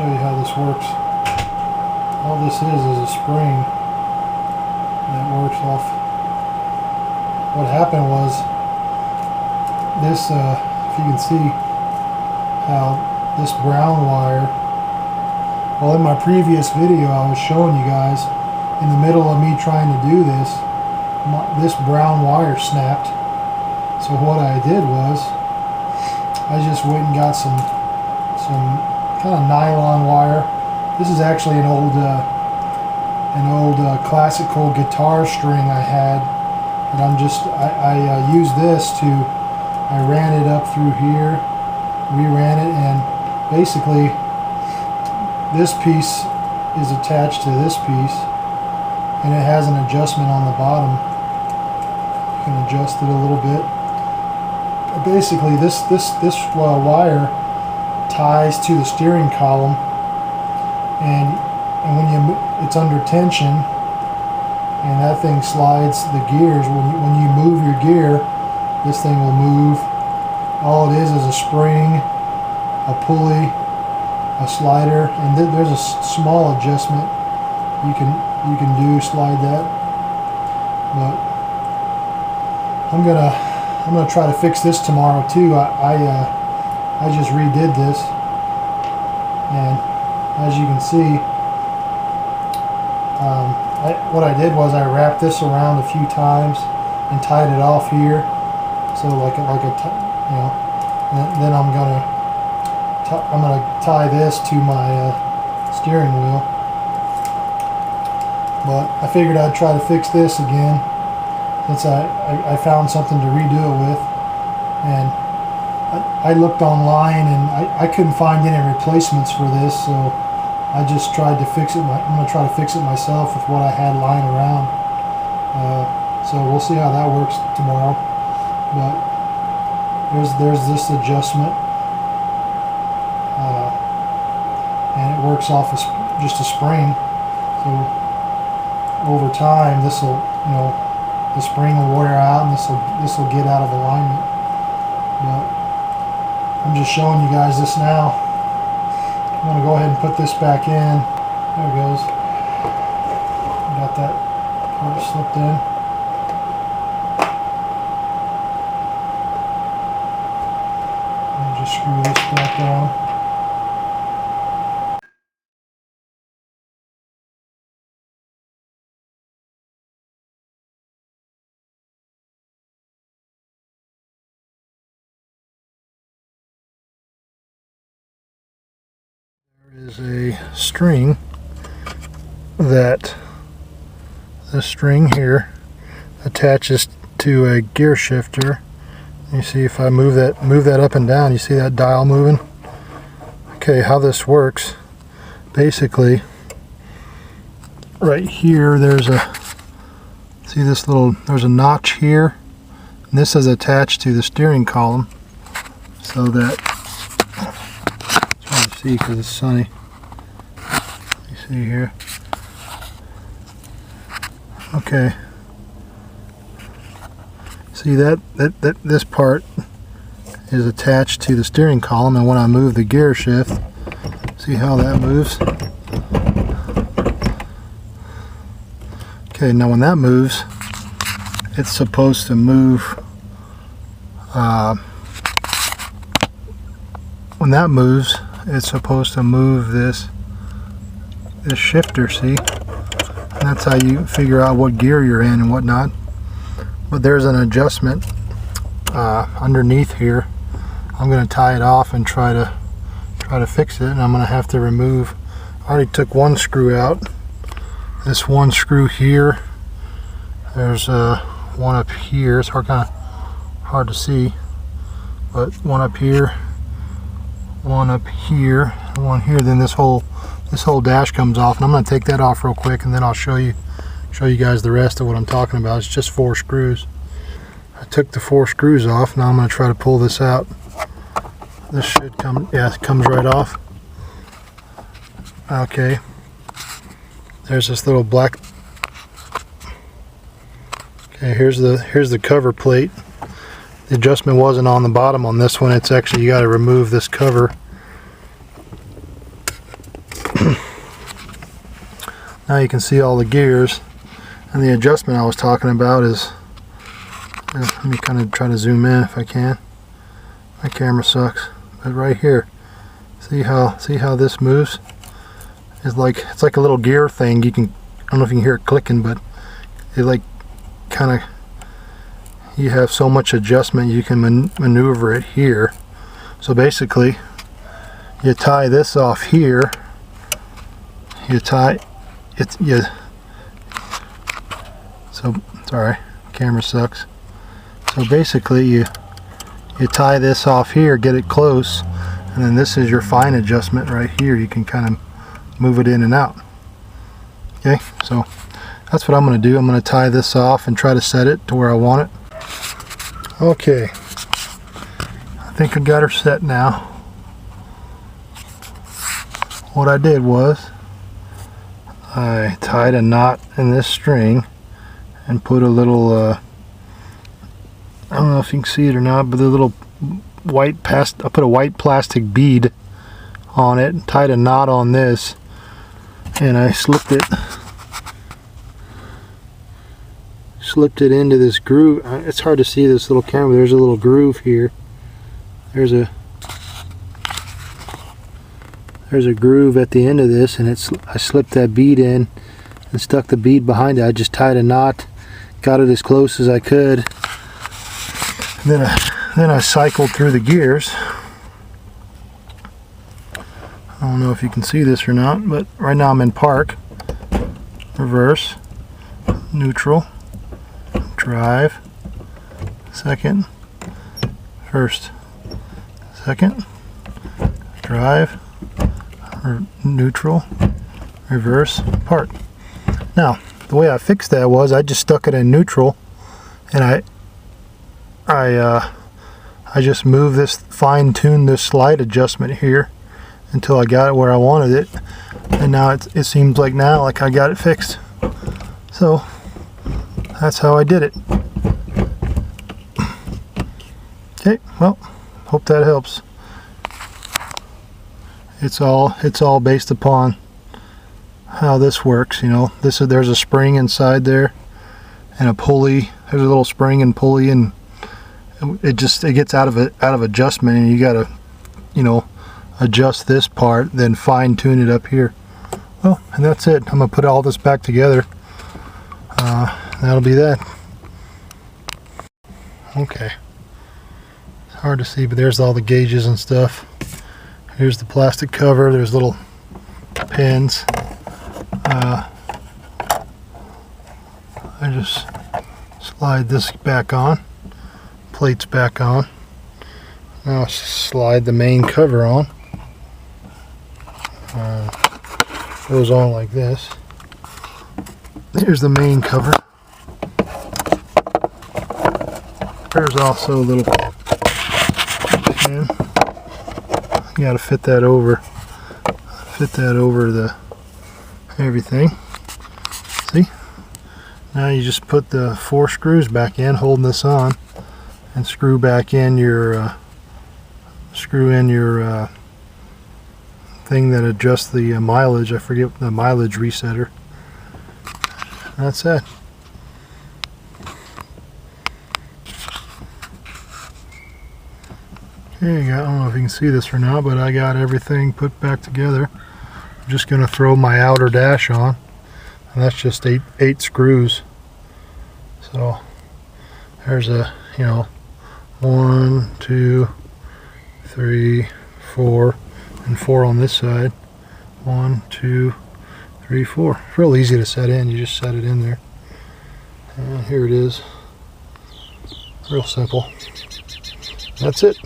show you how this works. All this is a spring that works off. What happened was this, if you can see how this brown wire, well, in my previous video I was showing you guys, in the middle of me trying to do this, this brown wire snapped. So what I did was I just went and got some kind of nylon wire. This is actually an old classical guitar string I had, and I used this to, I ran it up through here, reran it, and basically this piece is attached to this piece, and it has an adjustment on the bottom. You can adjust it a little bit. Basically this wire ties to the steering column, and when it's under tension, and that thing slides the gears. When you move your gear, this thing will move. All it is a spring, a pulley, a slider, and there's a small adjustment you can do, slide that. But I'm gonna try to fix this tomorrow too. I just redid this, and as you can see, what I did was I wrapped this around a few times and tied it off here, so and then I'm gonna tie this to my steering wheel. But I figured I'd try to fix this again, since I found something to redo it with, and I looked online and I couldn't find any replacements for this, so I just tried to fix it. I'm going to try to fix it myself with what I had lying around. So we'll see how that works tomorrow. But there's this adjustment, and it works off just a spring. So over time, this will, the spring will wear out, and this will get out of alignment. But I'm just showing you guys this now. I'm going to go ahead and put this back in. There it goes. Got that part slipped in. And just screw this back down. Is a string that this string here attaches to a gear shifter. You see, if I move that up and down, you see that dial moving. Okay, how this works, basically right here there's a notch here, and this is attached to the steering column, so that because it's sunny. You see here. Okay. See that this part is attached to the steering column, and when I move the gear shift, see how that moves? Okay, now when that moves, it's supposed to move. When that moves, it's supposed to move this shifter, see? And that's how you figure out what gear you're in and whatnot. But there's an adjustment underneath here. I'm going to tie it off and try to fix it, and I'm going to have to remove. I already took one screw out. This one screw here. There's one up here. It's kind of hard to see, but one up here. One up here, one here. Then this whole dash comes off, and I'm going to take that off real quick, and then I'll show you guys the rest of what I'm talking about. It's just 4 screws. I took the 4 screws off. Now I'm going to try to pull this out. This should come, yeah, it comes right off. Okay, there's this little black. Okay, here's the cover plate. The adjustment wasn't on the bottom on this one. It's actually, you got to remove this cover. Now you can see all the gears, and the adjustment I was talking about is, let me kind of try to zoom in if I can. My camera sucks, but right here, see how this moves? It's like a little gear thing. You can, I don't know if you can hear it clicking, but it like kind of, you have so much adjustment you can maneuver it here. So basically, you tie this off here. You tie it. So sorry, camera sucks. So basically, you tie this off here, get it close, and then this is your fine adjustment right here. You can kind of move it in and out. Okay, so that's what I'm going to do. I'm going to tie this off and try to set it to where I want it. Okay, I think I got her set now. What I did was I tied a knot in this string and put a little, I don't know if you can see it or not, but the little white I put a white plastic bead on it and tied a knot on this, and I slipped it into this groove. It's hard to see this little camera. There's a little groove here. There's a groove at the end of this, and I slipped that bead in and stuck the bead behind it. I just tied a knot, got it as close as I could. Then I cycled through the gears. I don't know if you can see this or not, but right now I'm in park. Reverse, neutral, drive, second, first, second, drive, neutral, reverse, park. Now, the way I fixed that was I just stuck it in neutral, and I just moved this, fine-tuned this slide adjustment here until I got it where I wanted it, and now it seems like I got it fixed. So that's how I did it. Okay, well, hope that helps. It's all based upon how this works, you know. There's a spring inside there and a pulley. There's a little spring and pulley, and it gets out of adjustment, and you gotta, you know, adjust this part, then fine tune it up here. Well, and that's it. I'm gonna put all this back together. That'll be that. Okay, it's hard to see, but there's all the gauges and stuff. Here's the plastic cover. There's little pins. I just slide this back on, plates back on. Now I'll slide the main cover on. Goes on like this. Here's the main cover. There's also a little pin. You gotta fit that over the everything. See? Now you just put the 4 screws back in, holding this on, and screw back in your thing that adjusts the mileage. I forget the mileage resetter. That's it. Here you go. I don't know if you can see this or not, but I got everything put back together. I'm just going to throw my outer dash on, and that's just eight screws. So there's a, you know, 1, 2, 3, 4, and 4 on this side. 1, 2, 3, 4. It's real easy to set in. You just set it in there, and here it is. Real simple. That's it.